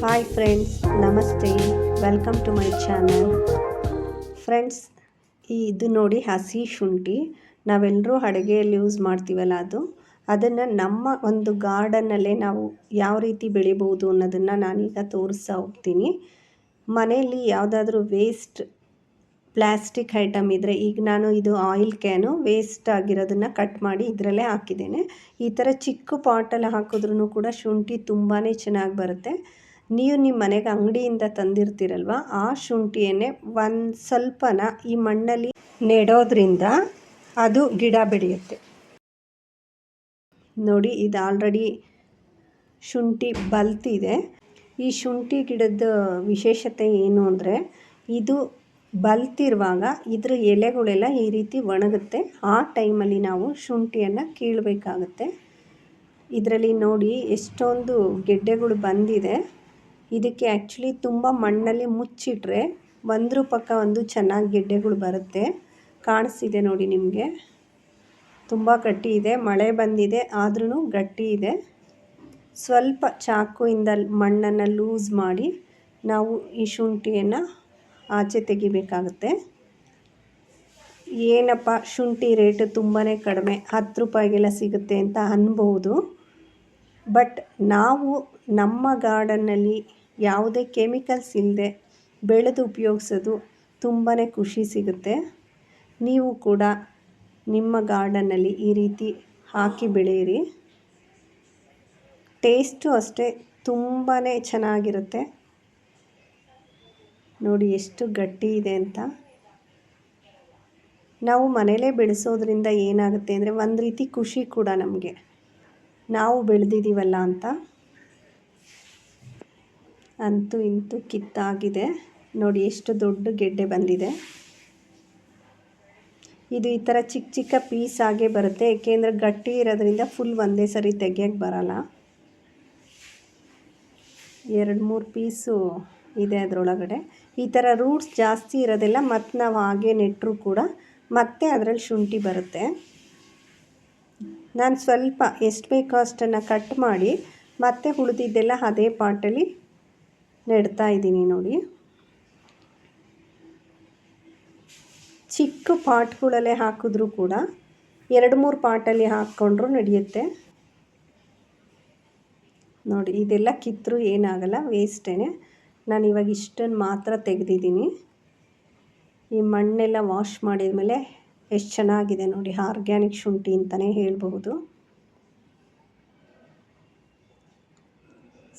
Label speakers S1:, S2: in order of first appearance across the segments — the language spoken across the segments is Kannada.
S1: ಹಾಯ್ ಫ್ರೆಂಡ್ಸ್, ನಮಸ್ತೆ. Welcome to my channel. Friends, ಇದು ನೋಡಿ ಹಸಿ ಶುಂಠಿ. ನಾವೆಲ್ಲರೂ ಅಡುಗೆಯಲ್ಲಿ ಯೂಸ್ ಮಾಡ್ತೀವಲ್ಲ ಅದನ್ನು ನಮ್ಮ ಒಂದು ಗಾರ್ಡನ್ನಲ್ಲೇ ನಾವು ಯಾವ ರೀತಿ ಬೆಳಿಬೋದು ಅನ್ನೋದನ್ನು ನಾನೀಗ ತೋರಿಸ್ತಾ ಹೋಗ್ತೀನಿ. ಮನೆಯಲ್ಲಿ ಯಾವುದಾದ್ರೂ ವೇಸ್ಟ್ ಪ್ಲಾಸ್ಟಿಕ್ ಐಟಮ್ ಇದ್ದರೆ, ಈಗ ನಾನು ಇದು ಆಯಿಲ್ ಕ್ಯಾನು ವೇಸ್ಟ್ ಆಗಿರೋದನ್ನು ಕಟ್ ಮಾಡಿ ಇದರಲ್ಲೇ ಹಾಕಿದ್ದೇನೆ. ಈ ಥರ ಚಿಕ್ಕ ಪಾಟಲ್ಲಿ ಹಾಕಿದ್ರೂ ಕೂಡ ಶುಂಠಿ ತುಂಬಾ ಚೆನ್ನಾಗಿ ಬರುತ್ತೆ. ನೀವು ನಿಮ್ಮ ಮನೆಗೆ ಅಂಗಡಿಯಿಂದ ತಂದಿರ್ತೀರಲ್ವ, ಆ ಶುಂಠಿಯನ್ನೇ ಒಂದು ಸ್ವಲ್ಪನ ಈ ಮಣ್ಣಲ್ಲಿ ನೆಡೋದ್ರಿಂದ ಅದು ಗಿಡ ಬೆಳೆಯುತ್ತೆ. ನೋಡಿ, ಇದು ಆಲ್ರೆಡಿ ಶುಂಠಿ ಬಲ್ತಿದೆ. ಈ ಶುಂಠಿ ಗಿಡದ ವಿಶೇಷತೆ ಏನು ಅಂದರೆ, ಇದು ಬಲ್ತಿರುವಾಗ ಇದ್ರ ಎಲೆಗಳೆಲ್ಲ ಈ ರೀತಿ ಒಣಗುತ್ತೆ. ಆ ಟೈಮಲ್ಲಿ ನಾವು ಶುಂಠಿಯನ್ನು ಕೀಳಬೇಕಾಗತ್ತೆ. ಇದರಲ್ಲಿ ನೋಡಿ ಎಷ್ಟೊಂದು ಗೆಡ್ಡೆಗಳು ಬಂದಿದೆ. ಇದಕ್ಕೆ ಆ್ಯಕ್ಚುಲಿ ತುಂಬ ಮಣ್ಣಲ್ಲಿ ಮುಚ್ಚಿಟ್ರೆ ಒಂದ್ರ ಪಕ್ಕ ಒಂದು ಚೆನ್ನಾಗಿ ಗೆಡ್ಡೆಗಳು ಬರುತ್ತೆ. ಕಾಣಿಸ್ತಿದೆ ನೋಡಿ ನಿಮಗೆ, ತುಂಬ ಗಟ್ಟಿ ಇದೆ. ಮಳೆ ಬಂದಿದೆ ಆದ್ರೂ ಗಟ್ಟಿ ಇದೆ. ಸ್ವಲ್ಪ ಚಾಕುಯಿಂದ ಮಣ್ಣನ್ನು ಲೂಸ್ ಮಾಡಿ ನಾವು ಈ ಶುಂಠಿಯನ್ನು ಆಚೆ ತೆಗಿಬೇಕಾಗುತ್ತೆ. ಏನಪ್ಪ ಶುಂಠಿ ರೇಟು ತುಂಬಾ ಕಡಿಮೆ, 10 ರೂಪಾಯಿಗೆಲ್ಲ ಸಿಗುತ್ತೆ ಅಂತ ಅನ್ಬೋದು. ಬಟ್ ನಾವು ನಮ್ಮ ಗಾರ್ಡನ್ನಲ್ಲಿ ಯಾವುದೇ ಕೆಮಿಕಲ್ಸ್ ಇಲ್ಲದೆ ಬೆಳೆದು ಉಪಯೋಗಿಸೋದು ತುಂಬಾ ಖುಷಿ ಸಿಗುತ್ತೆ. ನೀವು ಕೂಡ ನಿಮ್ಮ ಗಾರ್ಡನ್ನಲ್ಲಿ ಈ ರೀತಿ ಹಾಕಿ ಬೆಳೆಯಿರಿ. ಟೇಸ್ಟು ಅಷ್ಟೇ ತುಂಬಾ ಚೆನ್ನಾಗಿರುತ್ತೆ. ನೋಡಿ ಎಷ್ಟು ಗಟ್ಟಿ ಇದೆ ಅಂತ. ನಾವು ಮನೇಲೇ ಬೆಳೆಸೋದ್ರಿಂದ ಏನಾಗುತ್ತೆ ಅಂದರೆ, ಒಂದು ರೀತಿ ಖುಷಿ ಕೂಡ ನಮಗೆ, ನಾವು ಬೆಳೆದಿದ್ದೀವಲ್ಲ ಅಂತ. ಅಂತೂ ಇಂತೂ ಕಿತ್ತಾಗಿದೆ ನೋಡಿ, ಎಷ್ಟು ದೊಡ್ಡ ಗೆಡ್ಡೆ ಬಂದಿದೆ. ಇದು ಈ ಥರ ಚಿಕ್ಕ ಚಿಕ್ಕ ಪೀಸ್ ಆಗೇ ಬರುತ್ತೆ, ಏಕೆಂದರೆ ಗಟ್ಟಿ ಇರೋದ್ರಿಂದ ಫುಲ್ ಒಂದೇ ಸರಿ ತೆಗಿಯೋಕ್ಕೆ ಬರಲ್ಲ. 2-3 ಪೀಸು ಇದೆ ಅದರೊಳಗಡೆ. ಈ ಥರ ರೂಟ್ಸ್ ಜಾಸ್ತಿ ಇರೋದೆಲ್ಲ ಮತ್ತು ನಾವು ಹಾಗೆ ನೆಟ್ಟರೂ ಕೂಡ ಮತ್ತೆ ಅದರಲ್ಲಿ ಶುಂಠಿ ಬರುತ್ತೆ. ನಾನು ಸ್ವಲ್ಪ ಎಷ್ಟು ಬೇಕೋ ಅಷ್ಟನ್ನು ಕಟ್ ಮಾಡಿ ಮತ್ತೆ ಉಳಿದಿದ್ದೆಲ್ಲ ಅದೇ ಪಾಟಲ್ಲಿ ನೆಡ್ತಾ ಇದ್ದೀನಿ ನೋಡಿ. ಚಿಕ್ಕ ಪಾಟ್ಗಳಲ್ಲೇ ಹಾಕಿದ್ರೂ ಕೂಡ 2-3 ಪಾಟಲ್ಲಿ ಹಾಕ್ಕೊಂಡ್ರೂ ನಡೆಯುತ್ತೆ. ನೋಡಿ, ಇದೆಲ್ಲ ಕಿತ್ತರೂ ಏನಾಗಲ್ಲ, ವೇಸ್ಟೇ. ನಾನು ಇವಾಗ ಇಷ್ಟನ್ನು ಮಾತ್ರ ತೆಗೆದಿದ್ದೀನಿ. ಈ ಮಣ್ಣೆಲ್ಲ ವಾಶ್ ಮಾಡಿದ ಮೇಲೆ ಎಷ್ಟು ಚೆನ್ನಾಗಿದೆ ನೋಡಿ, ಆರ್ಗ್ಯಾನಿಕ್ ಶುಂಠಿ ಅಂತಲೇ ಹೇಳ್ಬಹುದು.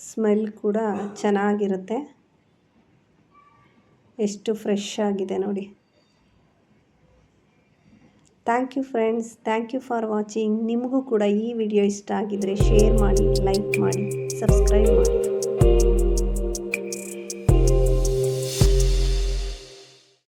S1: ಸ್ಮೆಲ್ ಕೂಡ ಚೆನ್ನಾಗಿರುತ್ತೆ. ಎಷ್ಟು ಫ್ರೆಶ್ ಆಗಿದೆ ನೋಡಿ. Thank you friends, thank you for watching. ನಿಮಗೂ ಕೂಡ ಈ ವಿಡಿಯೋ ಇಷ್ಟ ಆಗಿದ್ದರೆ ಶೇರ್ ಮಾಡಿ, ಲೈಕ್ ಮಾಡಿ, ಸಬ್ಸ್ಕ್ರೈಬ್ ಮಾಡಿ.